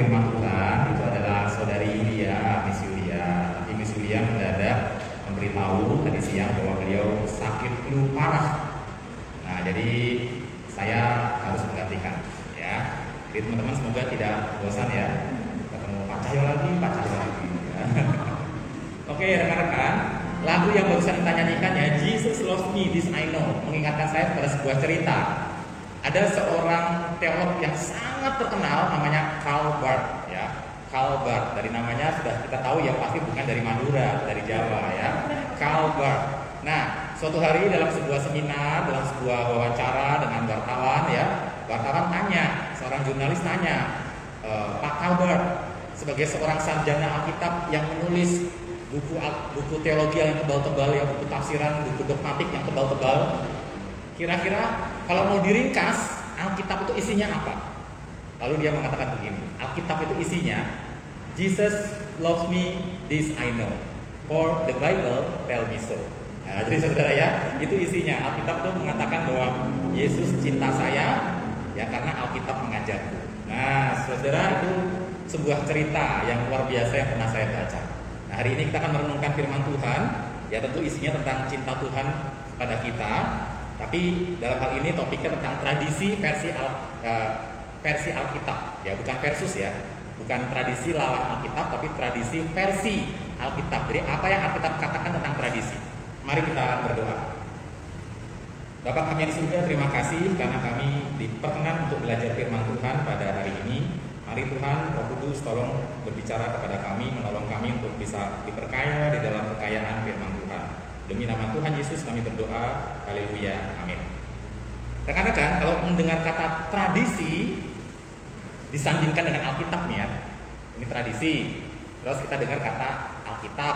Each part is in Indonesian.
firman Tuhan itu adalah saudari Yulia, Miss Yulia. Tapi Miss Yulia mendadak memberitahu tadi siang bahwa beliau sakit flu parah. Nah, jadi saya harus menggantikan, ya. Jadi teman-teman semoga tidak bosan ya ketemu Pak Cahyo lagi, Pak Cahyo lagi. Ya. Oke, rekan-rekan, lagu yang barusan kita nyanyikan ya, Jesus Loves Me, This I Know, mengingatkan saya pada sebuah cerita. Ada seorang teolog yang sangat terkenal namanya Karl Barth ya. Karl Barth, dari namanya sudah kita tahu ya, pasti bukan dari Madura, dari Jawa ya. Karl Barth. Nah, suatu hari dalam sebuah seminar, dalam sebuah wawancara dengan wartawan ya, wartawan tanya, seorang jurnalis tanya, Pak Karl Barth, sebagai seorang sarjana Alkitab yang menulis buku teologi yang tebal-tebal ya, buku tafsiran, buku dogmatik yang tebal-tebal, kira-kira kalau mau diringkas, Alkitab itu isinya apa? Lalu dia mengatakan begini, Alkitab itu isinya, Jesus loves me, this I know, for the Bible tell me so. Nah, jadi saudara ya, itu isinya. Alkitab itu mengatakan bahwa Yesus cinta saya, ya karena Alkitab mengajarku. Nah, saudara, itu sebuah cerita yang luar biasa yang pernah saya baca. Nah, hari ini kita akan merenungkan firman Tuhan, ya tentu isinya tentang cinta Tuhan pada kita. Tapi dalam hal ini topiknya tentang tradisi versi Alkitab, ya bukan versus ya, bukan tradisi lawan Alkitab, tapi tradisi versi Alkitab. Jadi apa yang Alkitab katakan tentang tradisi? Mari kita berdoa. Bapak kami yang di surga, terima kasih karena kami diperkenan untuk belajar firman Tuhan pada hari ini. Mari Tuhan, Roh Kudus tolong berbicara kepada kami, menolong kami untuk bisa diperkaya di dalam kekayaan firman Tuhan. Demi nama Tuhan Yesus kami berdoa, haleluya, amin. Rekan-rekan, kalau mendengar kata tradisi disandingkan dengan Alkitab nih ya, ini tradisi. Terus kita dengar kata Alkitab,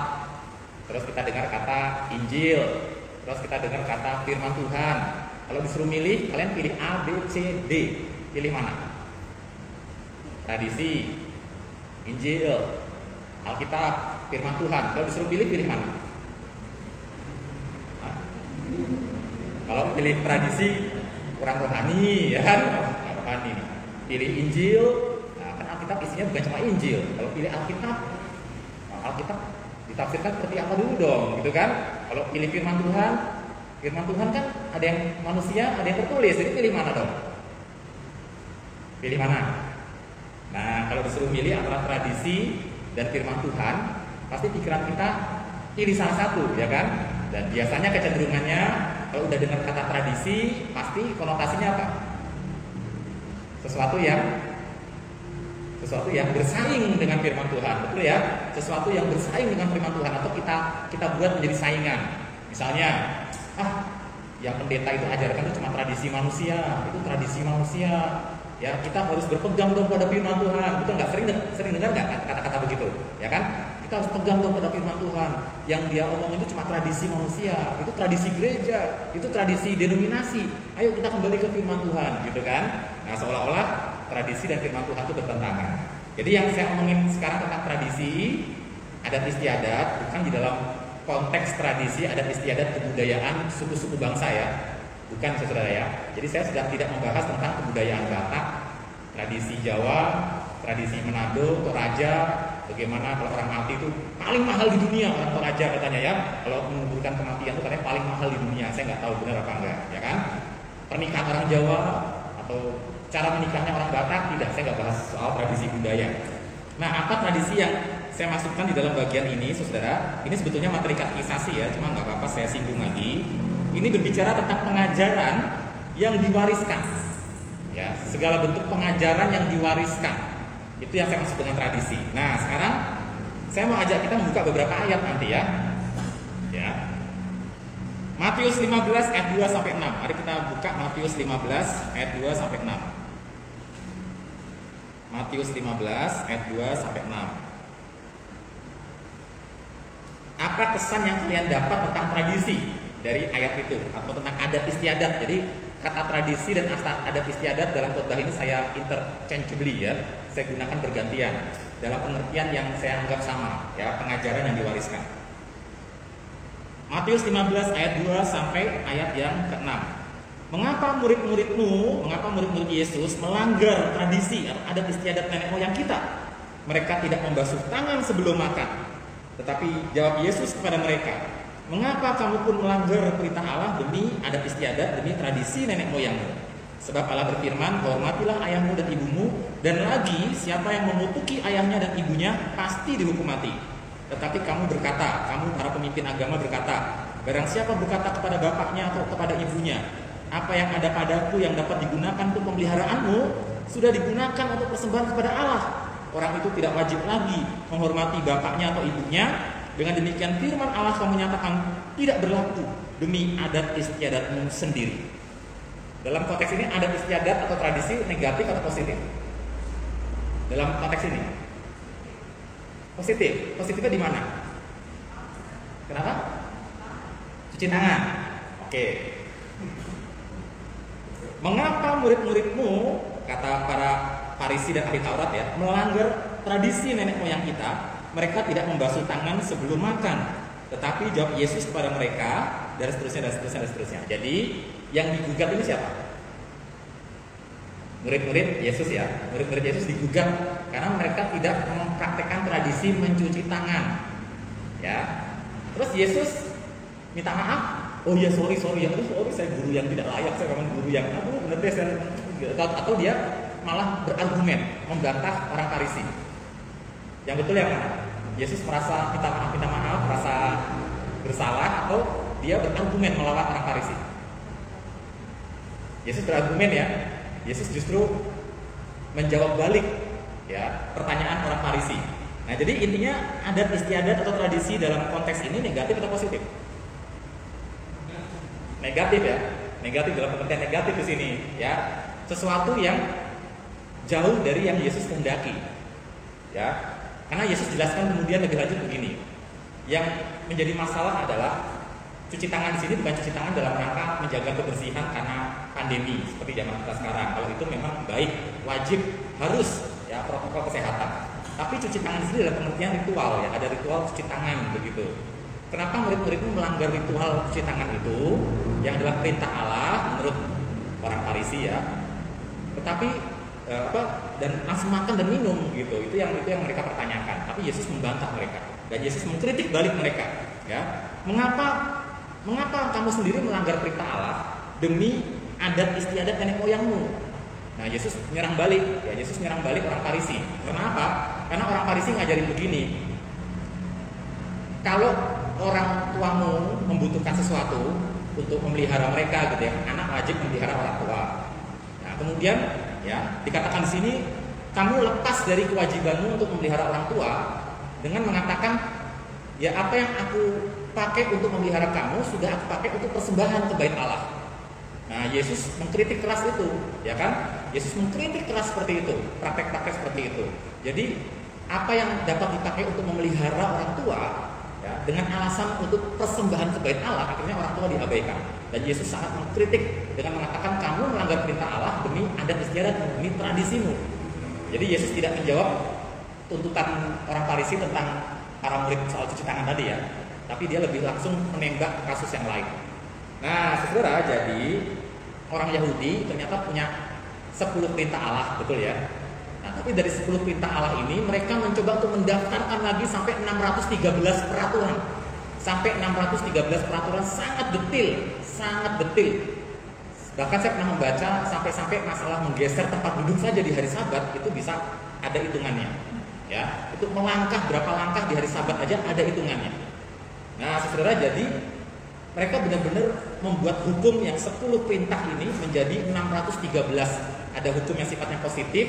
terus kita dengar kata Injil, terus kita dengar kata firman Tuhan. Kalau disuruh milih, kalian pilih A, B, C, D. Pilih mana? Tradisi, Injil, Alkitab, firman Tuhan. Kalau disuruh pilih, pilih mana? Kalau pilih tradisi kurang rohani ya kan? Rohani nih. Pilih Injil, nah, kan Alkitab isinya bukan cuma Injil. Kalau pilih Alkitab, nah, Alkitab ditafsirkan seperti apa dulu dong, gitu kan? Kalau pilih firman Tuhan kan ada yang manusia, ada yang tertulis. Jadi pilih mana dong? Pilih mana? Nah, kalau disuruh milih antara tradisi dan firman Tuhan, pasti pikiran kita pilih salah satu, ya kan? Dan biasanya kecenderungannya kalau udah dengar kata tradisi, pasti konotasinya apa? Sesuatu yang bersaing dengan firman Tuhan, betul ya? Sesuatu yang bersaing dengan firman Tuhan atau kita buat menjadi saingan. Misalnya, yang pendeta itu ajarkan itu cuma tradisi manusia, itu tradisi manusia. Ya, kita harus berpegang dong pada firman Tuhan. Betul nggak? Sering dengar nggak kata-kata begitu? Ya kan? Kita harus pegang dong pada firman Tuhan. Yang dia omong itu cuma tradisi manusia, itu tradisi gereja, itu tradisi denominasi. Ayo kita kembali ke firman Tuhan, gitu kan? Nah, seolah-olah tradisi dan firman Tuhan itu bertentangan. Jadi yang saya omongin sekarang tentang tradisi, adat istiadat, bukan di dalam konteks tradisi adat istiadat kebudayaan suku-suku bangsa ya. Bukan saudara ya. Jadi saya sudah tidak membahas tentang kebudayaan Batak, tradisi Jawa, tradisi Manado, Toraja, bagaimana kalau orang mati itu paling mahal di dunia orang Toraja katanya ya. Kalau menguburkan kematian itu katanya paling mahal di dunia. Saya nggak tahu benar apa enggak, ya kan? Pernikahan orang Jawa atau cara menikahnya orang Batak tidak. Saya nggak bahas soal tradisi budaya. Nah, apa tradisi yang saya masukkan di dalam bagian ini, saudara? Ini sebetulnya materi katekisasi ya, cuma nggak apa-apa saya singgung lagi. Ini berbicara tentang pengajaran yang diwariskan, ya, segala bentuk pengajaran yang diwariskan. Itu yang saya maksud dengan tradisi. Nah, sekarang saya mau ajak kita membuka beberapa ayat nanti ya. Ya. Matius 15 ayat 2 sampai 6. Mari kita buka Matius 15 ayat 2 sampai 6. Matius 15 ayat 2 sampai 6. Apa kesan yang kalian dapat tentang tradisi dari ayat itu atau tentang adat istiadat? Jadi kata tradisi dan adat istiadat dalam khotbah ini saya interchangeably ya, saya gunakan bergantian dalam pengertian yang saya anggap sama ya, pengajaran yang diwariskan. Matius 15 ayat 2 sampai ayat yang ke-6. Mengapa murid-murid Yesus melanggar tradisi atau adat istiadat nenek moyang kita? mereka tidak membasuh tangan sebelum makan. Tetapi jawab Yesus kepada mereka, mengapa kamu pun melanggar perintah Allah demi adat istiadat, demi tradisi nenek moyangmu? Sebab Allah berfirman, hormatilah ayahmu dan ibumu, dan lagi siapa yang memutuki ayahnya dan ibunya pasti dihukum mati. Tetapi kamu berkata, kamu para pemimpin agama berkata, barang siapa berkata kepada bapaknya atau kepada ibunya, apa yang ada padaku yang dapat digunakan untuk pemeliharaanmu, sudah digunakan untuk persembahan kepada Allah. Orang itu tidak wajib lagi menghormati bapaknya atau ibunya. Dengan demikian firman Allah kamu nyatakan tidak berlaku demi adat istiadatmu sendiri. Dalam konteks ini adat istiadat atau tradisi negatif atau positif? Dalam konteks ini positif. Positifnya di mana? Kenapa? Cuci tangan. Oke. Mengapa murid-muridmu, kata para Farisi dan ahli Taurat ya, melanggar tradisi nenek moyang kita? Mereka tidak membasuh tangan sebelum makan. Tetapi jawab Yesus kepada mereka, dan seterusnya, dan seterusnya, dan seterusnya. Jadi yang digugat ini siapa? Murid-murid Yesus ya. Murid-murid Yesus digugat karena mereka tidak mempraktekkan tradisi mencuci tangan. Ya. Terus Yesus minta maaf. Oh ya sorry ya, sorry saya guru yang tidak layak, saya memang guru yang benar deh saya. Atau dia malah berargumen membantah orang Farisi. Yang betul yang mana? Yesus merasa minta maaf, merasa bersalah, atau dia berargumen melawan orang Farisi? Yesus berargumen ya. Yesus justru menjawab balik ya pertanyaan orang Farisi. Nah, jadi intinya adat istiadat atau tradisi dalam konteks ini negatif atau positif? Negatif ya. Negatif dalam pengertian negatif di sini ya. Sesuatu yang jauh dari yang Yesus kehendaki. Ya. Karena Yesus jelaskan kemudian lebih lanjut begini. Yang menjadi masalah adalah cuci tangan di sini bukan cuci tangan dalam rangka menjaga kebersihan karena pandemi seperti zaman kita sekarang. Kalau itu memang baik, wajib, harus ya protokol kesehatan. Tapi cuci tangan di sini dalam pengertian ritual ya, ada ritual cuci tangan begitu. Kenapa murid-muridmu melanggar ritual cuci tangan itu yang adalah perintah Allah menurut orang Farisi ya? Tetapi dan langsung makan dan minum gitu. Itu yang mereka pertanyakan. Tapi Yesus membantah mereka dan Yesus mengkritik balik mereka. Ya, mengapa kamu sendiri melanggar perintah Allah demi adat istiadat nenek moyangmu? Nah, Yesus menyerang balik. Ya, Yesus menyerang balik orang Farisi. Kenapa? Karena orang Farisi ngajarin begini. Kalau orang tuamu membutuhkan sesuatu untuk memelihara mereka gitu ya, anak wajib memelihara orang tua. Nah, kemudian ya, dikatakan di sini kamu lepas dari kewajibanmu untuk memelihara orang tua dengan mengatakan ya apa yang aku pakai untuk memelihara kamu sudah aku pakai untuk persembahan ke bait Allah. Nah, Yesus mengkritik keras itu, ya kan? Yesus mengkritik keras seperti itu, praktek-praktek seperti itu. Jadi apa yang dapat dipakai untuk memelihara orang tua ya, dengan alasan untuk persembahan ke bait Allah, akhirnya orang tua diabaikan. Dan Yesus sangat mengkritik dengan mengatakan kamu melanggar perintah Allah demi adat istiadat, demi tradisimu. Jadi Yesus tidak menjawab tuntutan orang Farisi tentang para murid soal cuci tangan tadi ya, tapi dia lebih langsung menembak kasus yang lain. Nah, saudara, jadi orang Yahudi ternyata punya 10 perintah Allah, betul ya? Nah, tapi dari 10 perintah Allah ini mereka mencoba untuk mendaftarkan lagi sampai 613 peraturan. Sampai 613 peraturan sangat detil. Bahkan saya pernah membaca sampai masalah menggeser tempat duduk saja di hari Sabat itu bisa ada hitungannya. Ya, untuk melangkah berapa langkah di hari Sabat aja ada hitungannya. Nah, saudara, jadi mereka benar-benar membuat hukum yang 10 perintah ini menjadi 613. Ada hukum yang sifatnya positif,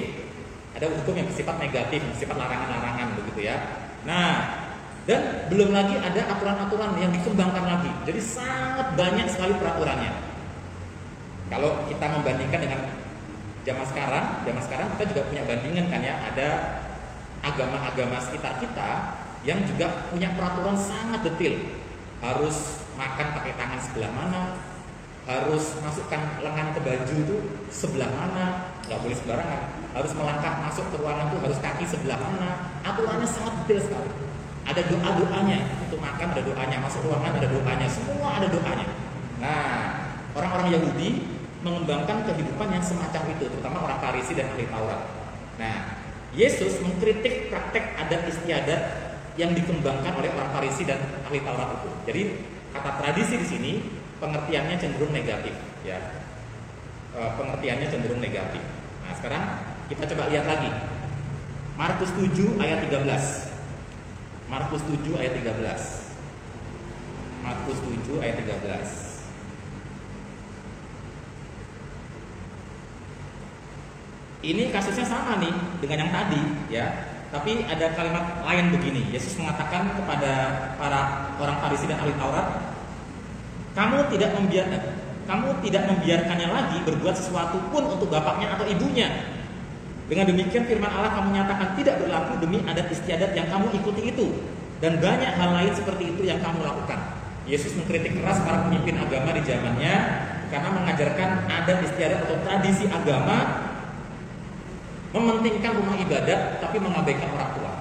ada hukum yang bersifat negatif, bersifat larangan-larangan begitu ya. Nah, dan belum lagi ada aturan-aturan yang dikembangkan lagi. Jadi sangat banyak sekali peraturannya. Kalau kita membandingkan dengan zaman sekarang kita juga punya bandingan kan ya. Ada agama-agama sekitar kita yang juga punya peraturan sangat detail. Harus makan pakai tangan sebelah mana, harus masukkan lengan ke baju itu sebelah mana, nggak boleh sembarangan. Harus melangkah masuk ke ruangan itu harus kaki sebelah mana. Aturannya sangat detail sekali. Ada doa-doanya, untuk makan ada doanya, masuk ruangan ada doanya, semua ada doanya. Nah, orang-orang Yahudi mengembangkan kehidupan yang semacam itu, terutama orang Farisi dan ahli Taurat. Nah, Yesus mengkritik praktek adat istiadat yang dikembangkan oleh orang Farisi dan ahli Taurat itu. Jadi kata tradisi di sini pengertiannya cenderung negatif, ya. Pengertiannya cenderung negatif. Nah, sekarang kita coba lihat lagi. Markus 7 ayat 13. Markus 7 ayat 13. Markus 7 ayat 13. Ini kasusnya sama nih dengan yang tadi, ya. Tapi ada kalimat lain begini. Yesus mengatakan kepada para orang Farisi dan ahli Taurat, kamu tidak membiarkannya lagi berbuat sesuatu pun untuk bapaknya atau ibunya. Dengan demikian firman Allah kamu nyatakan tidak berlaku demi adat istiadat yang kamu ikuti itu, dan banyak hal lain seperti itu yang kamu lakukan. Yesus mengkritik keras para pemimpin agama di zamannya karena mengajarkan adat istiadat atau tradisi agama, mementingkan rumah ibadat tapi mengabaikan orang tua,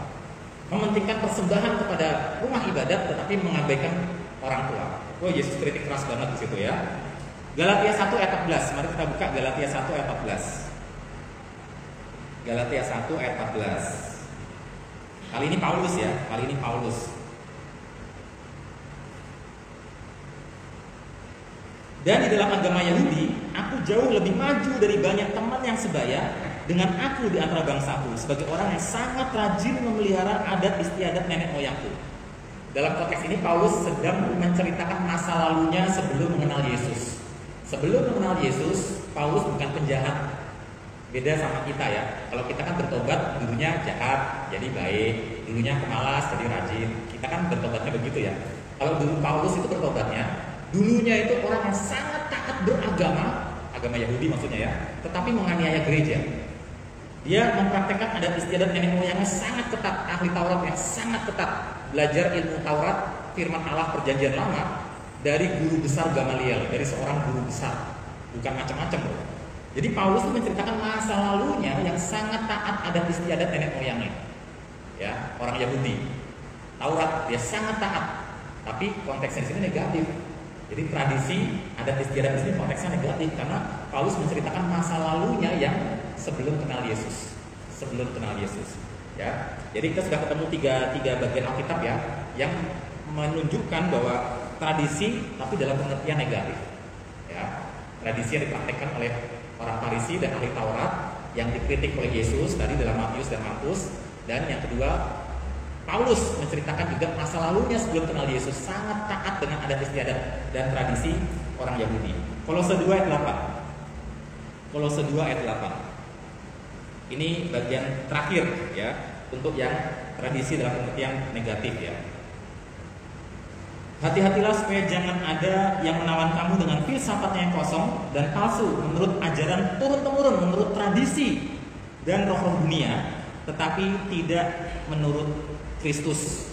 mementingkan persembahan kepada rumah ibadat tetapi mengabaikan orang tua. Oh, Yesus kritik keras banget di situ, ya. Galatia 1 ayat 14. Mari kita buka Galatia 1 ayat 14. Galatia 1 ayat 14. Kali ini Paulus, ya. Kali ini Paulus. Dan di dalam agama Yahudi, aku jauh lebih maju dari banyak teman yang sebaya dengan aku di antara bangsaku, sebagai orang yang sangat rajin memelihara adat istiadat nenek moyangku. Dalam konteks ini Paulus sedang menceritakan masa lalunya sebelum mengenal Yesus. Sebelum mengenal Yesus, Paulus bukan penjahat. Beda sama kita, ya. Kalau kita kan bertobat, dulunya jahat jadi baik, dulunya pemalas jadi rajin. Kita kan bertobatnya begitu, ya. Kalau dulu Paulus itu bertobatnya, dulunya itu orang yang sangat taat beragama, agama Yahudi maksudnya, ya, tetapi menganiaya gereja. Dia mempraktekkan adat istiadat nenek moyangnya sangat ketat, ahli Taurat yang sangat ketat, belajar ilmu Taurat, firman Allah perjanjian lama dari guru besar Gamaliel, dari seorang guru besar, bukan macam-macam, loh. Jadi Paulus itu menceritakan masa lalunya yang sangat taat adat istiadat nenek moyangnya, ya, orang Yahudi. Taurat dia sangat taat, tapi konteksnya di sini negatif. Jadi tradisi adat istiadat di sini konteksnya negatif karena Paulus menceritakan masa lalunya yang sebelum kenal Yesus, ya. Jadi kita sudah ketemu tiga bagian Alkitab, ya, yang menunjukkan bahwa tradisi tapi dalam pengertian negatif, ya. Tradisi yang dipraktekkan oleh orang Farisi dan ahli Taurat yang dikritik oleh Yesus tadi dalam Matius dan Markus, dan yang kedua Paulus menceritakan juga masa lalunya sebelum kenal Yesus, sangat taat dengan adat istiadat dan tradisi orang Yahudi. Kolose 2 ayat 8. Kolose 2 ayat 8. Ini bagian terakhir, ya, untuk yang tradisi dalam pengertian negatif, ya. Hati-hatilah supaya jangan ada yang menawan kamu dengan filsafatnya yang kosong dan palsu menurut ajaran turun-temurun, menurut tradisi dan roh-roh dunia, tetapi tidak menurut Kristus.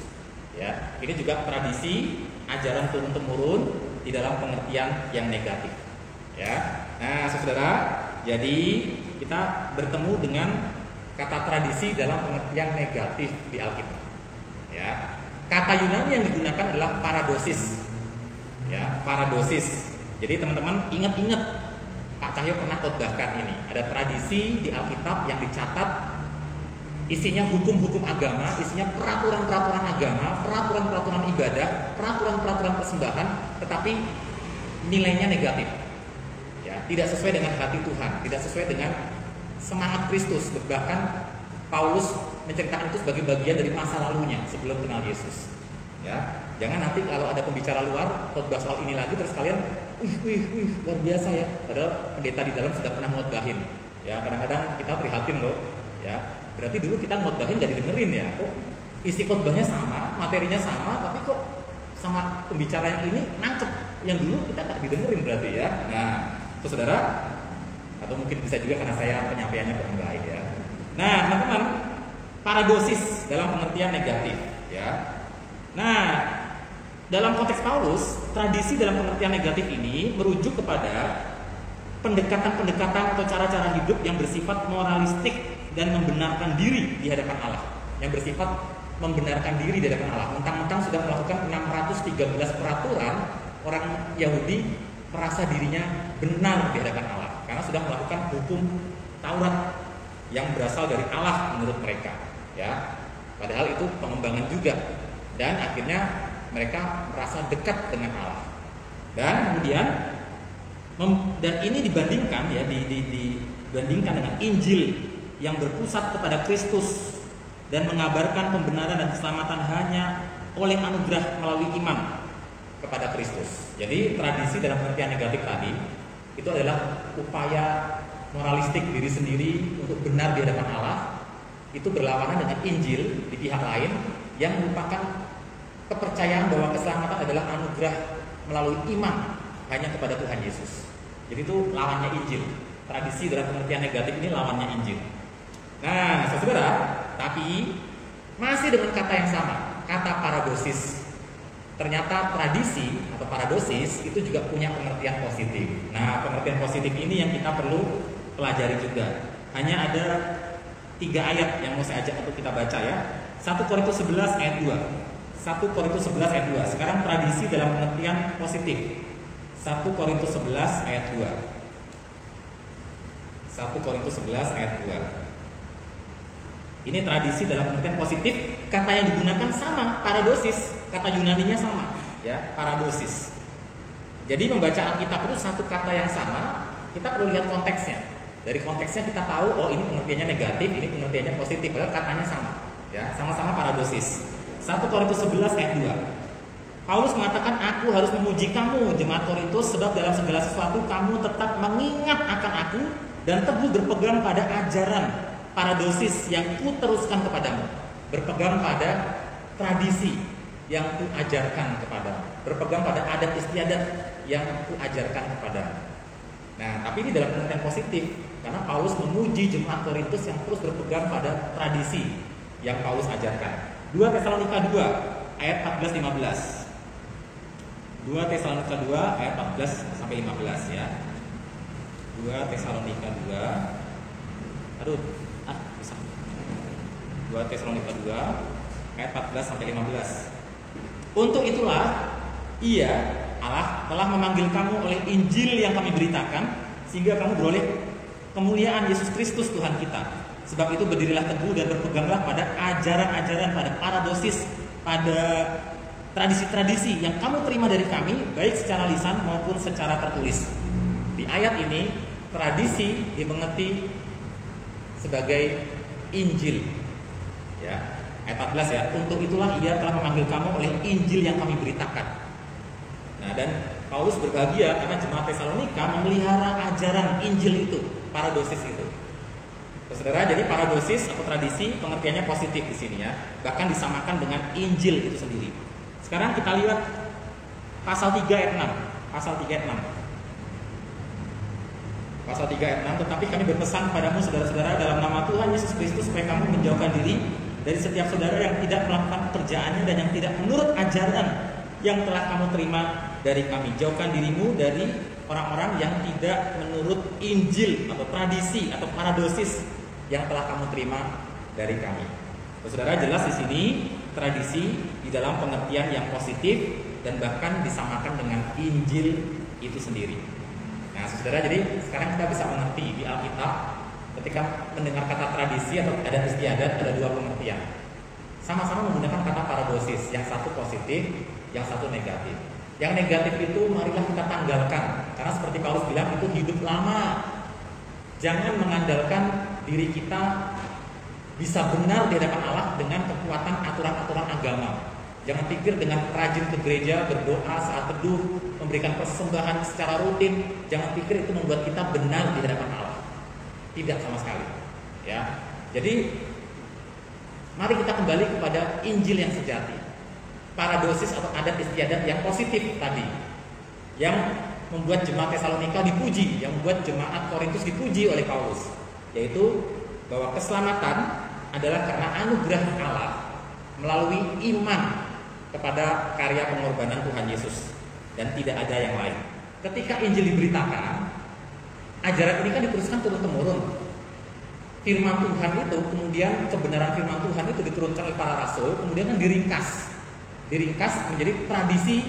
Ya, ini juga tradisi, ajaran turun-temurun di dalam pengertian yang negatif. Ya, nah, saudara, jadi kita bertemu dengan kata tradisi dalam pengertian negatif di Alkitab. Ya. Kata Yunani yang digunakan adalah paradosis, ya, paradosis. Jadi teman-teman ingat-ingat, Pak Cahyo pernah khotbahkan ini. Ada tradisi di Alkitab yang dicatat, isinya hukum-hukum agama, isinya peraturan-peraturan agama, peraturan-peraturan ibadah, peraturan-peraturan persembahan, tetapi nilainya negatif, ya, tidak sesuai dengan hati Tuhan, tidak sesuai dengan semangat Kristus. Bahkan Paulus menceritakan itu sebagai bagian dari masa lalunya sebelum kenal Yesus. Ya, jangan nanti kalau ada pembicara luar khotbah soal ini lagi terus kalian, wih, luar biasa, ya. Padahal pendeta di dalam sudah pernah ngotbahin. Ya, kadang-kadang kita prihatin, loh. Ya, berarti dulu kita ngotbahin jadi dengerin, ya. Kok isi khotbahnya sama, materinya sama, tapi kok sama pembicara yang ini nangkep, yang dulu kita tak didengerin berarti, ya. Nah, itu saudara, atau mungkin bisa juga karena saya penyampaiannya kurang baik, ya. Nah, teman-teman, paradosis dalam pengertian negatif, ya. Nah, dalam konteks Paulus, tradisi dalam pengertian negatif ini merujuk kepada pendekatan-pendekatan atau cara-cara hidup yang bersifat moralistik dan membenarkan diri di hadapan Allah. Yang bersifat membenarkan diri di hadapan Allah. Mentang-mentang sudah melakukan 613 peraturan, orang Yahudi merasa dirinya benar di hadapan Allah karena sudah melakukan hukum Taurat. yang berasal dari Allah menurut mereka, ya. Padahal itu pengembangan juga, dan akhirnya mereka merasa dekat dengan Allah. Dan kemudian dan ini dibandingkan ya dibandingkan dengan Injil yang berpusat kepada Kristus dan mengabarkan pembenaran dan keselamatan hanya oleh anugerah melalui iman kepada Kristus. Jadi tradisi dalam pengertian negatif tadi itu adalah upaya moralistik diri sendiri untuk benar di hadapan Allah, itu berlawanan dengan Injil di pihak lain yang merupakan kepercayaan bahwa keselamatan adalah anugerah melalui iman hanya kepada Tuhan Yesus. Jadi itu lawannya Injil. Tradisi dalam pengertian negatif ini lawannya Injil. Nah, saudara, tapi masih dengan kata yang sama, kata paradosis. Ternyata tradisi atau paradosis itu juga punya pengertian positif. Nah, pengertian positif ini yang kita perlu pelajari juga. Hanya ada 3 ayat yang mau saya ajak untuk kita baca ya. 1 Korintus 11 ayat 2. 1 Korintus 11 ayat 2. Sekarang tradisi dalam pengertian positif. 1 Korintus 11 ayat 2. 1 Korintus 11 ayat 2. Ini tradisi dalam pengertian positif. Kata yang digunakan sama, paradosis. Kata Yunaninya sama, ya, paradosis. Jadi membaca Alkitab itu satu kata yang sama, kita perlu lihat konteksnya. Dari konteksnya kita tahu, oh ini pengertiannya negatif, ini pengertiannya positif, padahal katanya sama, ya, sama-sama paradosis. 1 Korintus 11 ayat 2. Paulus mengatakan, aku harus memuji kamu, jemaat Korintus, sebab dalam segala sesuatu kamu tetap mengingat akan aku dan teguh berpegang pada ajaran paradosis yang kuteruskan kepadamu. Berpegang pada tradisi yang kuajarkan kepadamu. Berpegang pada adat istiadat yang kuajarkan kepadamu. Nah, tapi ini dalam pengertian positif, karena Paulus memuji jemaat Korintus yang terus berpegang pada tradisi yang Paulus ajarkan. 2 Tesalonika 2 ayat 14-15. 2 Tesalonika 2 ayat 14 sampai 15 ya. 2 Tesalonika 2. Bisa. 2 Tesalonika 2 ayat 14 sampai 15. Untuk itulah Allah telah memanggil kamu oleh Injil yang kami beritakan, sehingga kamu beroleh kemuliaan Yesus Kristus Tuhan kita. Sebab itu berdirilah teguh dan berpeganglah pada ajaran-ajaran, pada paradosis, pada tradisi-tradisi yang kamu terima dari kami, baik secara lisan maupun secara tertulis. Di ayat ini, tradisi dimengerti sebagai Injil. Ya, ayat 14 ya. Untuk itulah ia telah memanggil kamu oleh Injil yang kami beritakan. Nah, dan Paulus berbahagia karena jemaat Tesalonika memelihara ajaran Injil itu, paradosis itu. Saudara, jadi paradosis atau tradisi pengertiannya positif di sini ya, bahkan disamakan dengan Injil itu sendiri. Sekarang kita lihat pasal 3 ayat 6. Pasal 3 ayat 6. Pasal 3 ayat 6, tetapi kami berpesan padamu saudara-saudara dalam nama Tuhan Yesus Kristus supaya kamu menjauhkan diri dari setiap saudara yang tidak melakukan pekerjaannya dan yang tidak menurut ajaran yang telah kamu terima dari kami. Jauhkan dirimu dari orang-orang yang tidak menurut Injil atau tradisi atau paradosis yang telah kamu terima dari kami. Saudara, jelas di sini tradisi di dalam pengertian yang positif dan bahkan disamakan dengan Injil itu sendiri. Nah, saudara, jadi sekarang kita bisa mengerti di Alkitab ketika mendengar kata tradisi atau adat istiadat ada 2 pengertian. Sama-sama menggunakan kata paradosis, yang satu positif, yang satu negatif. Yang negatif itu marilah kita tanggalkan, karena seperti Paulus bilang itu hidup lama. Jangan mengandalkan diri kita bisa benar di hadapan Allah dengan kekuatan aturan-aturan agama. Jangan pikir dengan rajin ke gereja, berdoa saat teduh, memberikan persembahan secara rutin, jangan pikir itu membuat kita benar di hadapan Allah. Tidak sama sekali. Ya. Jadi mari kita kembali kepada Injil yang sejati. Paradosis atau adat istiadat yang positif tadi, yang membuat jemaat Tesalonika dipuji, yang membuat jemaat Korintus dipuji oleh Paulus, yaitu bahwa keselamatan adalah karena anugerah Allah melalui iman kepada karya pengorbanan Tuhan Yesus dan tidak ada yang lain. Ketika Injil diberitakan, ajaran ini kan diteruskan turun-temurun. Firman Tuhan itu kemudian, kebenaran firman Tuhan itu diturunkan oleh para rasul, kemudian kan diringkas menjadi tradisi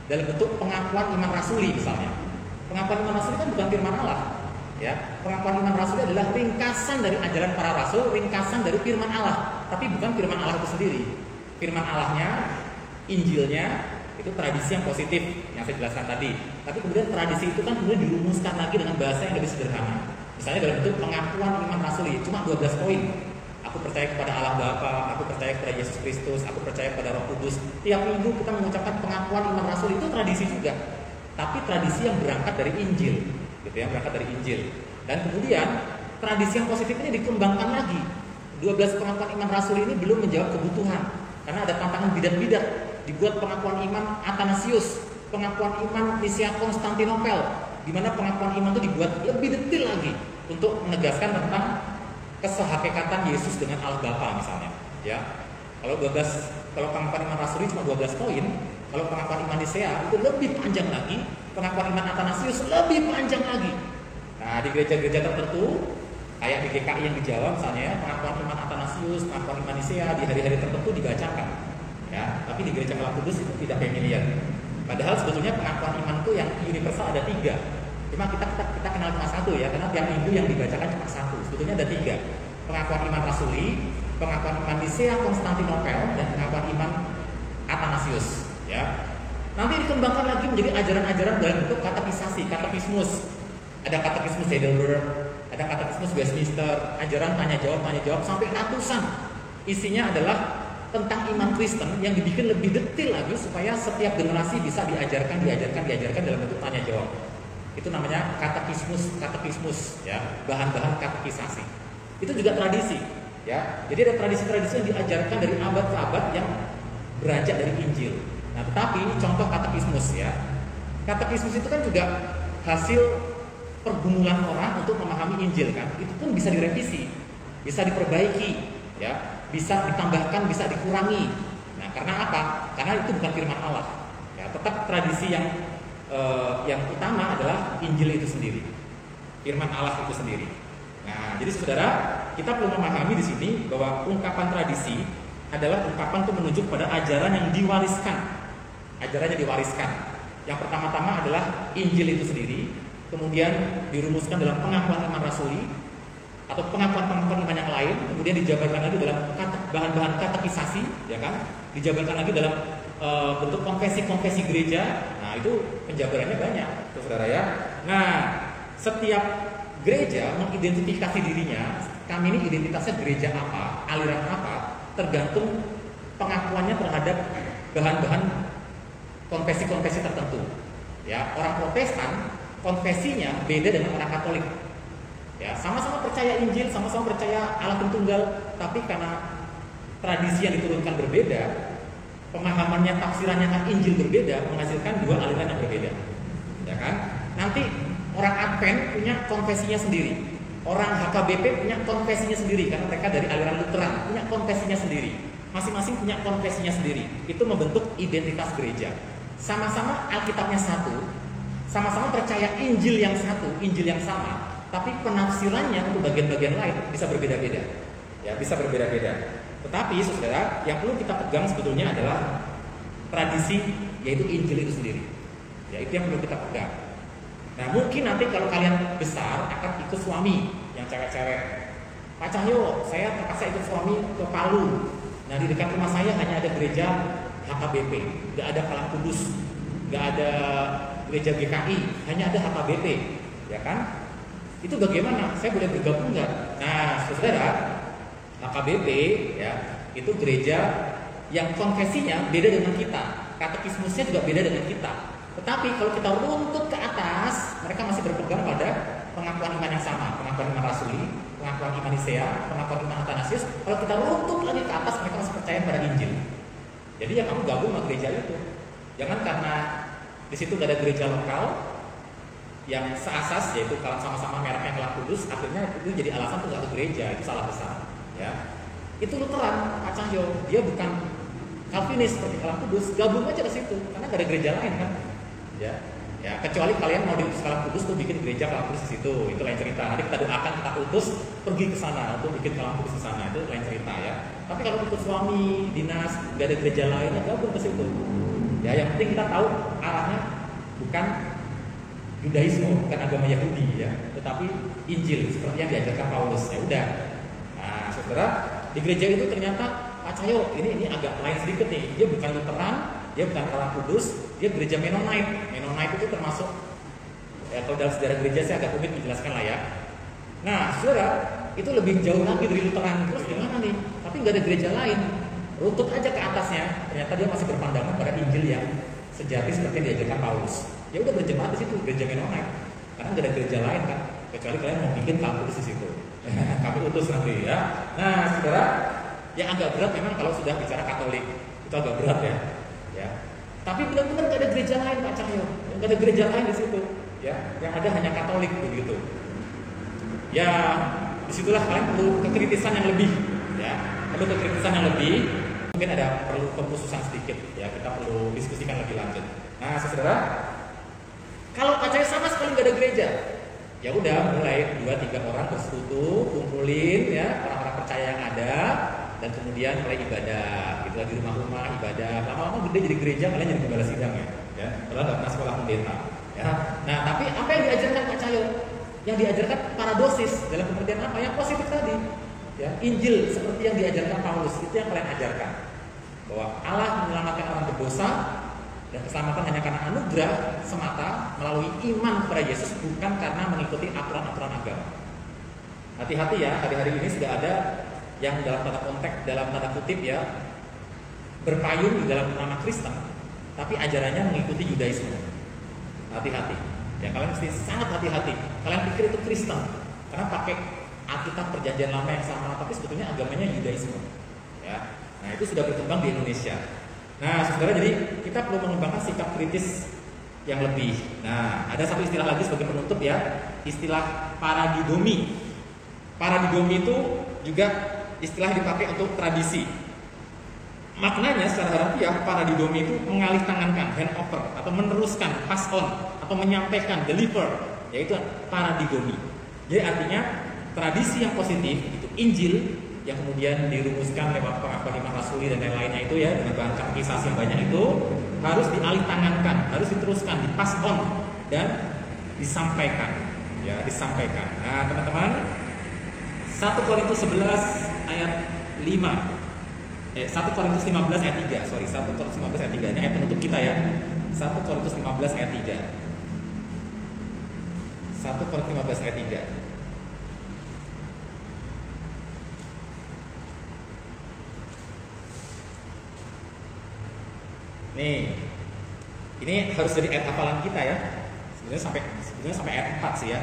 dalam bentuk pengakuan iman rasuli misalnya. Pengakuan iman rasuli kan bukan firman Allah, Ya, pengakuan iman rasuli adalah ringkasan dari ajaran para rasul, ringkasan dari firman Allah. Tapi bukan firman Allah itu sendiri. Firman Allahnya, Injilnya, itu tradisi yang positif yang saya jelaskan tadi. Tapi kemudian tradisi itu kan kemudian dirumuskan lagi dengan bahasa yang lebih sederhana. Misalnya dalam bentuk pengakuan iman rasuli, cuma 12 poin. Aku percaya kepada Allah Bapa, aku percaya kepada Yesus Kristus, aku percaya kepada Roh Kudus. Tiap minggu kita mengucapkan pengakuan iman rasuli, itu tradisi juga. Tapi tradisi yang berangkat dari Injil, gitu ya, berangkat dari Injil. Dan kemudian tradisi yang positif ini dikembangkan lagi. 12 pengakuan iman rasuli ini belum menjawab kebutuhan, karena ada tantangan bidat-bidat. Dibuat pengakuan iman Athanasius, pengakuan iman Nisia Konstantinopel, di mana pengakuan iman itu dibuat lebih detail lagi untuk menegaskan tentang kesehakikatan Yesus dengan Allah Bapa misalnya. Ya, kalau pengakuan iman rasuli cuma 12 poin, kalau pengakuan iman Nisea itu lebih panjang lagi, pengakuan iman Athanasius lebih panjang lagi. Nah, di gereja-gereja tertentu, kayak di GKI yang di Jawa misalnya, pengakuan iman Athanasius, pengakuan iman Nisea di hari-hari tertentu dibacakan. Ya, tapi di gereja Kelak Kudus itu tidak familiar. Padahal sebetulnya pengakuan iman itu yang universal ada 3. Cuma kita kenal cuma 1 ya, karena tiap minggu yang dibacakan cuma 1. Sebetulnya ada 3. Pengakuan iman rasuli, pengakuan iman Nisea Konstantinopel, dan pengakuan iman Athanasius. Ya, nanti dikembangkan lagi menjadi ajaran-ajaran dalam bentuk katekisasi, katekismus. Ada katekismus Heidelberg, ada katekismus Westminster, ajaran tanya jawab sampai ratusan. Isinya adalah tentang iman Kristen yang dibikin lebih detail lagi supaya setiap generasi bisa diajarkan dalam bentuk tanya jawab. Itu namanya katekismus, ya, bahan-bahan katekisasi. Itu juga tradisi, ya. Jadi ada tradisi-tradisi yang diajarkan dari abad ke abad yang beranjak dari Injil. Nah, tetapi ini contoh katekismus, ya. Katekismus itu kan juga hasil pergumulan orang untuk memahami Injil kan. Itu pun bisa direvisi, bisa diperbaiki, ya, bisa ditambahkan, bisa dikurangi. Nah, karena apa? Karena itu bukan firman Allah. Ya, tetap tradisi yang utama adalah Injil itu sendiri, firman Allah itu sendiri. Nah, jadi saudara, kita perlu memahami di sini bahwa ungkapan tradisi adalah ungkapan untuk menunjuk pada ajaran yang diwariskan. Ajaran yang diwariskan. Yang pertama-tama adalah Injil itu sendiri, kemudian dirumuskan dalam pengakuan iman rasuli atau pengakuan-pengakuan iman yang lain, kemudian dijabarkan lagi dalam bahan-bahan katekisasi, ya kan? Dijabarkan lagi dalam bentuk konfesi-konfesi gereja. Nah, itu penjabarannya banyak, saudara ya. Nah, setiap gereja mengidentifikasi dirinya, kami ini identitasnya gereja apa, aliran apa, tergantung pengakuannya terhadap bahan-bahan konfesi-konfesi tertentu. Ya, orang Protestan konfesinya beda dengan orang Katolik. Ya, sama-sama percaya Injil, sama-sama percaya Allah Tritunggal, tapi karena tradisi yang diturunkan berbeda, pemahamannya, tafsirannya kan Injil berbeda, menghasilkan 2 aliran yang berbeda. Ya kan? Nanti orang Advent punya konfesinya sendiri, orang HKBP punya konfesinya sendiri, karena mereka dari aliran Lutheran punya konfesinya sendiri. Masing-masing punya konfesinya sendiri. Itu membentuk identitas gereja. Sama-sama Alkitabnya satu, sama-sama percaya Injil yang satu, Injil yang sama. Tapi penafsirannya untuk bagian-bagian lain bisa berbeda-beda. Ya, bisa berbeda-beda. Tetapi saudara, yang perlu kita pegang sebetulnya adalah tradisi, yaitu Injil itu sendiri. Ya, itu yang perlu kita pegang. Nah, mungkin nanti kalau kalian besar akan ikut suami yang cewek-cewek. Pak Cahyo, saya terpaksa ikut suami ke Palu. Nah, di dekat rumah saya hanya ada gereja HKBP, nggak ada Kelak Kudus, nggak ada gereja GKI, hanya ada HKBP, ya kan? Itu bagaimana? Saya boleh bergabung nggak? Nah, saudara, HKBP ya, itu gereja yang konfesinya beda dengan kita, katekismusnya juga beda dengan kita. Tetapi kalau kita runtut ke atas, mereka masih berpegang pada pengakuan iman yang sama, pengakuan iman rasuli, pengakuan iman Nisea, pengakuan iman Athanasius. Kalau kita runtut lagi ke atas, mereka masih percaya pada Injil. Jadi ya kamu gabung sama gereja itu. Jangan karena di situ gak ada gereja lokal yang seasas, yaitu kalau sama-sama mereknya Kelak Kudus, akhirnya itu jadi alasan untuk satu gereja. Itu salah besar. Ya, itu Lutheran, Pak Cahyo, dia bukan Calvinis seperti Kelak Kudus, gabung aja ke situ, karena gak ada gereja lain kan. Ya, kecuali kalian mau di Kelak Kudus tuh bikin gereja Kelak Kudus di situ, itu lain cerita. Nanti kita doakan, kita utus pergi ke sana untuk bikin Kelak Kudus di sana, itu lain cerita ya. Tapi kalau ikut suami, dinas, gak ada gereja lain, ya gabung ke situ. Ya, yang penting kita tahu arahnya bukan Yudaisme, bukan agama Yahudi ya, tetapi Injil seperti yang diajarkan Paulus. Ya udah. Nah, saudara, di gereja itu ternyata Pak Cahyo ini agak lain sedikit nih. Dia bukan Lutheran, dia bukan Orang Kudus, dia gereja Mennonite. Mennonite itu termasuk, ya kalau dalam sejarah gereja saya agak rumit menjelaskan lah ya. Nah, saudara, itu lebih jauh lagi dari Lutheran. Terus gimana nih? Tapi nggak ada gereja lain. Runtut aja ke atasnya, ternyata dia masih berpandangan pada Injil yang sejati seperti yang diajarkan Paulus. Ya udah berjemaat di situ, gereja Mennonite. Karena nggak ada gereja lain kan, kecuali kalian mau bikin kampus di situ. Kami utus nanti ya. Nah, saudara, yang agak berat memang kalau sudah bicara Katolik, itu agak berat ya. Ya. Tapi benar-benar nggak ada gereja lain Pak Cahyo, nggak ada gereja lain di situ. Ya, yang ada hanya Katolik begitu. Ya, disitulah kalian perlu kekritisan yang lebih. Ya, perlu kekritisan yang lebih. Mungkin ada perlu pemkhususan sedikit. Ya, kita perlu diskusikan lebih lanjut. Nah, saudara, kalau Pak Cahyo sama sekali nggak ada gereja, ya udah mulai 2-3 orang bersekutu, kumpulin ya orang-orang percaya yang ada, dan kemudian mulai ibadah, gitu di rumah-rumah ibadah. Lama-lama gede jadi gereja, kalian jadi gembala sidang ya. Kalau nggak pernah sekolah pendeta. Ya. Nah, tapi apa yang diajarkan Pak Cahyo? Yang diajarkan paradosis dalam pengertian apa? Yang positif tadi. Ya, Injil seperti yang diajarkan Paulus itu yang kalian ajarkan, bahwa Allah menyelamatkan orang berdosa dan keselamatan hanya karena anugerah semata melalui iman kepada Yesus, bukan karena mengikuti aturan-aturan agama. Hati-hati ya, hari-hari ini sudah ada yang dalam tanda kutip ya berpayung di dalam nama Kristen, tapi ajarannya mengikuti Yudaisme. Hati-hati. Ya, kalian mesti sangat hati-hati. Kalian pikir itu Kristen karena pakai Alkitab Perjanjian Lama yang sama, tapi sebetulnya agamanya Yudaisme. Ya. Nah, itu sudah berkembang di Indonesia. Nah, saudara, jadi kita perlu mengembangkan sikap kritis yang lebih. Nah, ada satu istilah lagi sebagai penutup ya, istilah paradidomi. Paradidomi itu juga istilah dipakai untuk tradisi. Maknanya secara harfiah, paradidomi itu mengalih tangankan, hand over, atau meneruskan, pass on, atau menyampaikan, deliver, yaitu paradidomi. Jadi artinya tradisi yang positif itu Injil yang kemudian dirumuskan lewat pengakuan iman rasuli dan lain-lainnya itu ya, dengan bahan katekisasi yang banyak itu harus dialih tangankan, harus diteruskan, dipass on dan disampaikan. Ya, disampaikan. Nah, teman-teman, 1 Korintus 11 ayat 5. 1 Korintus 15 ayat 3. 1 Korintus 15 ayat 3. Ini ayat penutup kita ya. 1 Korintus 15 ayat 3. 1 Korintus 15 ayat 3. Nih, ini harus jadi ayat hafalan kita ya. Sebenarnya sampai ayat 4 sih ya.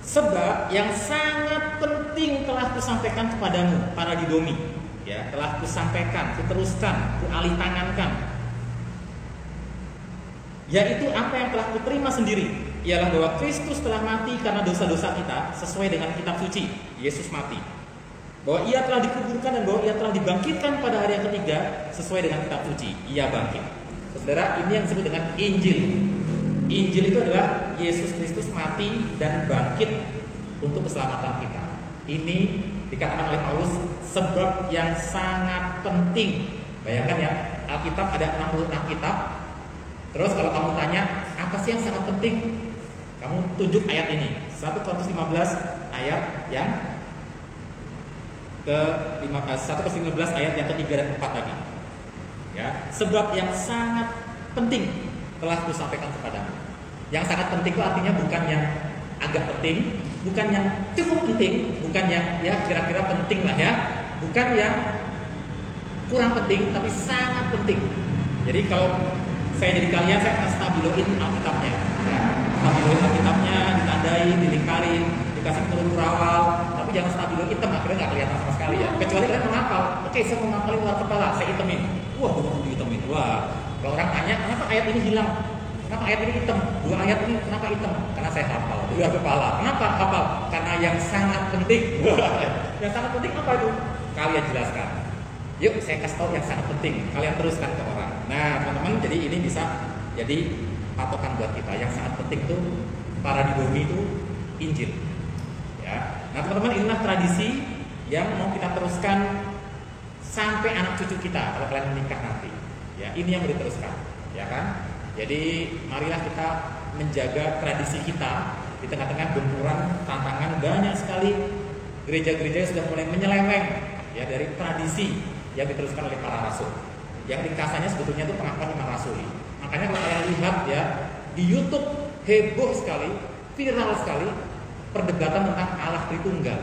Sebab yang sangat penting telah kusampaikan kepadamu, paradidomi, ya, telah kusampaikan, kuteruskan, kualih tangankan, yaitu apa yang telah kuterima sendiri, ialah bahwa Kristus telah mati karena dosa-dosa kita sesuai dengan kitab suci. Yesus mati. Bahwa ia telah dikuburkan dan bahwa ia telah dibangkitkan pada hari yang ketiga sesuai dengan kitab suci. Ia bangkit. Saudara, ini yang disebut dengan Injil. Injil itu adalah Yesus Kristus mati dan bangkit untuk keselamatan kita. Ini dikatakan oleh Paulus sebab yang sangat penting. Bayangkan ya, Alkitab ada 66 kitab. Terus kalau kamu tanya, apa sih yang sangat penting? Kamu tunjuk ayat ini. 1 Korintus 15 ayat yang ke 1 Korintus 15 ayat yang ketiga dan keempat lagi. Ya, sebab yang sangat penting telah kusampaikan kepadamu. Yang sangat penting itu artinya bukan yang agak penting, bukan yang cukup penting, bukan yang ya kira-kira penting lah ya, bukan yang kurang penting, tapi sangat penting. Jadi kalau saya jadi kalian, saya akan stabiloin Alkitabnya. Ya, stabiloin Alkitabnya, ditandai, dilingkarin, dikasih peluru awal, tapi jangan stabilo hitam, akhirnya nggak kelihatan sama sekali ya. Kecuali kalian menghafal, oke, saya mau ngapalin luar kepala, saya hitemin. Wah, betul dihitemin. Wah, kalau orang tanya, kenapa ayat ini hilang? Kenapa ayat ini hitam? 2 ayat ini kenapa hitam? Karena saya hafal luar kepala. Kenapa hafal? Karena yang sangat penting. Yang sangat penting apa itu? Kalian jelaskan. Yuk, saya kasih tahu yang sangat penting. Kalian teruskan ke orang. Nah, teman-teman, jadi ini bisa jadi patokan buat kita. Yang sangat penting itu paradidomi itu Injil. Ya. Nah, teman-teman, inilah tradisi yang mau kita teruskan sampai anak cucu kita kalau kalian menikah nanti. Ya, ini yang mau diteruskan, ya kan? Jadi marilah kita menjaga tradisi kita, Di tengah-tengah gempuran tantangan banyak sekali gereja-gereja sudah mulai menyeleweng ya dari tradisi yang diteruskan oleh para rasul. Yang ringkasannya sebetulnya itu pengakuan iman rasuli. Makanya kalau kalian lihat ya di YouTube heboh sekali, viral sekali perdebatan tentang Allah Tritunggal.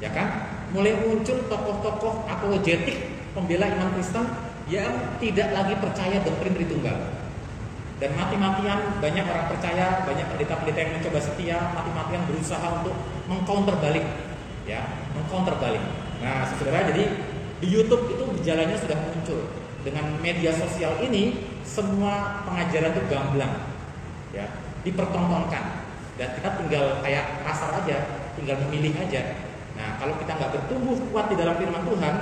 Ya kan? Mulai muncul tokoh-tokoh apologetik pembela iman Kristen yang tidak lagi percaya doktrin Tritunggal. Dan mati-matian banyak orang percaya, banyak pendeta-pendeta yang mencoba setia, mati-matian berusaha untuk mengcounter balik, ya, mengcounter balik. Nah, saudara, jadi di YouTube itu gejalanya sudah muncul. Dengan media sosial ini, semua pengajaran itu gamblang, ya, dipertontonkan. Dan kita tinggal kayak pasar aja, tinggal memilih aja. Nah, kalau kita nggak bertumbuh kuat di dalam firman Tuhan,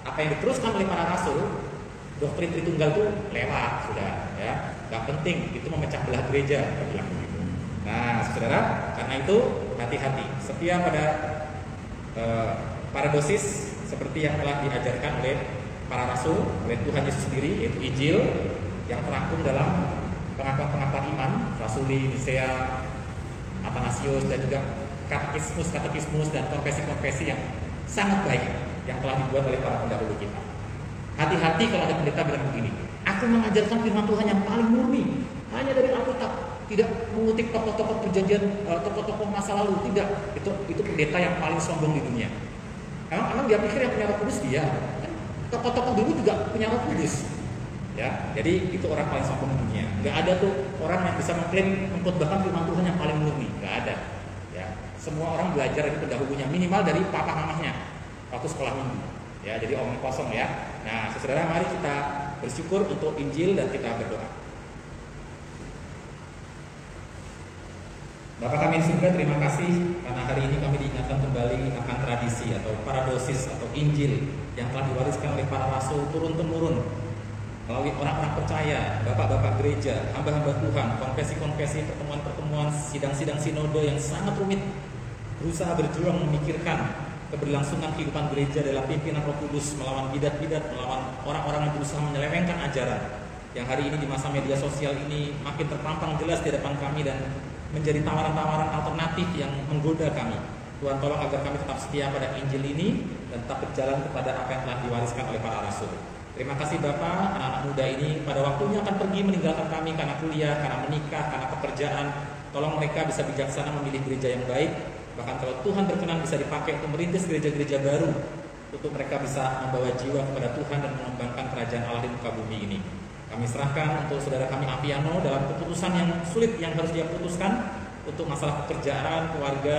apa yang diteruskan oleh para rasul, doktrin Tritunggal itu lewat sudah, ya. Gak penting, itu memecah belah gereja, bilang begitu. Nah, saudara, karena itu hati-hati. Setia pada paradosis seperti yang telah diajarkan oleh para rasul, oleh Tuhan Yesus sendiri, yaitu Injil yang terangkum dalam pengakuan-pengakuan iman, Rasuli, Nisea, Athanasius, dan juga katekismus dan konfesi-konfesi yang sangat baik yang telah dibuat oleh para pendahulu kita. Hati-hati kalau ada pendeta bilang begini, aku mengajarkan firman Tuhan yang paling murni, hanya dari Alkitab, tidak mengutip tokoh-tokoh perjanjian, tokoh-tokoh masa lalu, tidak. Itu pendeta yang paling sombong di dunia. Emang dia pikir yang punya Roh Kudus dia. Tokoh-tokoh dulu juga punya Roh Kudus. Ya, jadi itu orang paling sombong di dunia. Gak ada tuh orang yang bisa mengklaim mengkhotbahkan firman Tuhan yang paling murni, gak ada. Ya, semua orang belajar dari pendahulunya, minimal dari papa mamahnya waktu sekolah minggu. Ya, jadi omong kosong ya. Nah, saudara, mari kita bersyukur untuk Injil dan kita berdoa. Bapa kami di surga, terima kasih karena hari ini kami diingatkan kembali akan tradisi atau paradosis atau Injil yang telah diwariskan oleh para rasul turun-temurun melalui orang-orang percaya, bapak-bapak gereja, hamba-hamba Tuhan, konfesi-konfesi, pertemuan-pertemuan, sidang-sidang sinode yang sangat rumit, berusaha berjuang memikirkan keberlangsungan kehidupan gereja dalam pimpinan Roh Kudus, melawan bidat-bidat, melawan orang-orang yang berusaha menyelewengkan ajaran. Yang hari ini di masa media sosial ini makin terpampang jelas di depan kami dan menjadi tawaran-tawaran alternatif yang menggoda kami. Tuhan tolong agar kami tetap setia pada Injil ini dan tetap berjalan kepada apa yang telah diwariskan oleh para rasul. Terima kasih Bapak, anak-anak muda ini pada waktunya akan pergi meninggalkan kami karena kuliah, karena menikah, karena pekerjaan. Tolong mereka bisa bijaksana memilih gereja yang baik. Bahkan kalau Tuhan berkenan bisa dipakai untuk merintis gereja-gereja baru, untuk mereka bisa membawa jiwa kepada Tuhan dan mengembangkan kerajaan Allah di muka bumi ini. Kami serahkan untuk saudara kami Apiano dalam keputusan yang sulit yang harus dia putuskan untuk masalah pekerjaan, keluarga.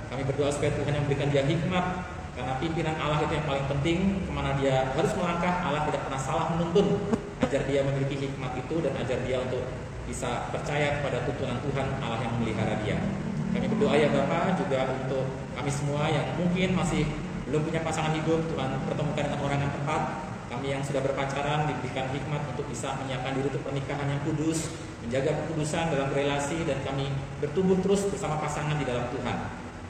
Kami berdoa supaya Tuhan yang memberikan dia hikmat, karena pimpinan Allah itu yang paling penting. Kemana dia harus melangkah, Allah tidak pernah salah menuntun. Ajar dia memiliki hikmat itu dan ajar dia untuk bisa percaya kepada tuntunan Tuhan Allah yang memelihara dia. Kami berdoa ya Bapak juga untuk kami semua yang mungkin masih belum punya pasangan hidup, Tuhan pertemukan dengan orang yang tepat. Kami yang sudah berpacaran diberikan hikmat untuk bisa menyiapkan diri untuk pernikahan yang kudus, menjaga kekudusan dalam relasi, dan kami bertumbuh terus bersama pasangan di dalam Tuhan.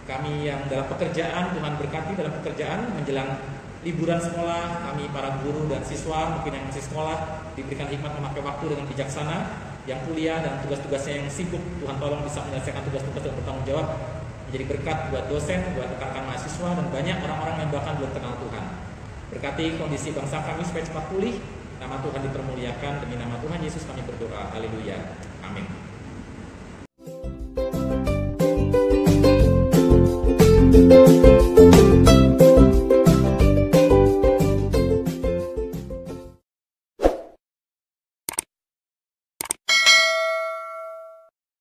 Kami yang dalam pekerjaan, Tuhan berkati dalam pekerjaan menjelang liburan sekolah, kami para guru dan siswa mungkin yang masih sekolah diberikan hikmat memakai waktu dengan bijaksana. Yang kuliah dan tugas-tugasnya yang sibuk, Tuhan tolong bisa menyelesaikan tugas-tugas yang bertanggung jawab, menjadi berkat buat dosen, buat rekan-rekan mahasiswa, dan banyak orang-orang yang bahkan belum kenal Tuhan. Berkati kondisi bangsa kami supaya cepat pulih, nama Tuhan dipermuliakan, demi nama Tuhan Yesus kami berdoa. Haleluya. Amin.